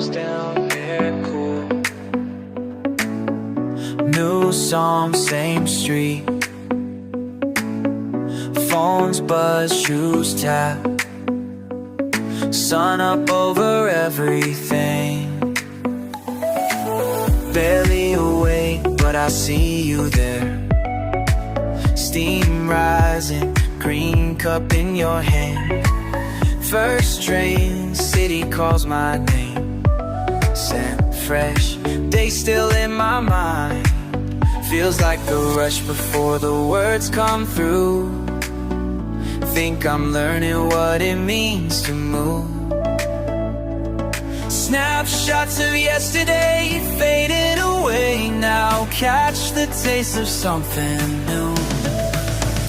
windows down, hair cool. New song, same street. Phones buzz, shoes tap. Sun up over everything. Barely awake, but I see you there. Steam rising, green cup in your hand. First train, city calls my name. Scent fresh, day still in my mind. Feels like a rush before the words come through. Think I'm learning what it means to move. Snapshots of yesterday faded away now. Catch the taste of something new.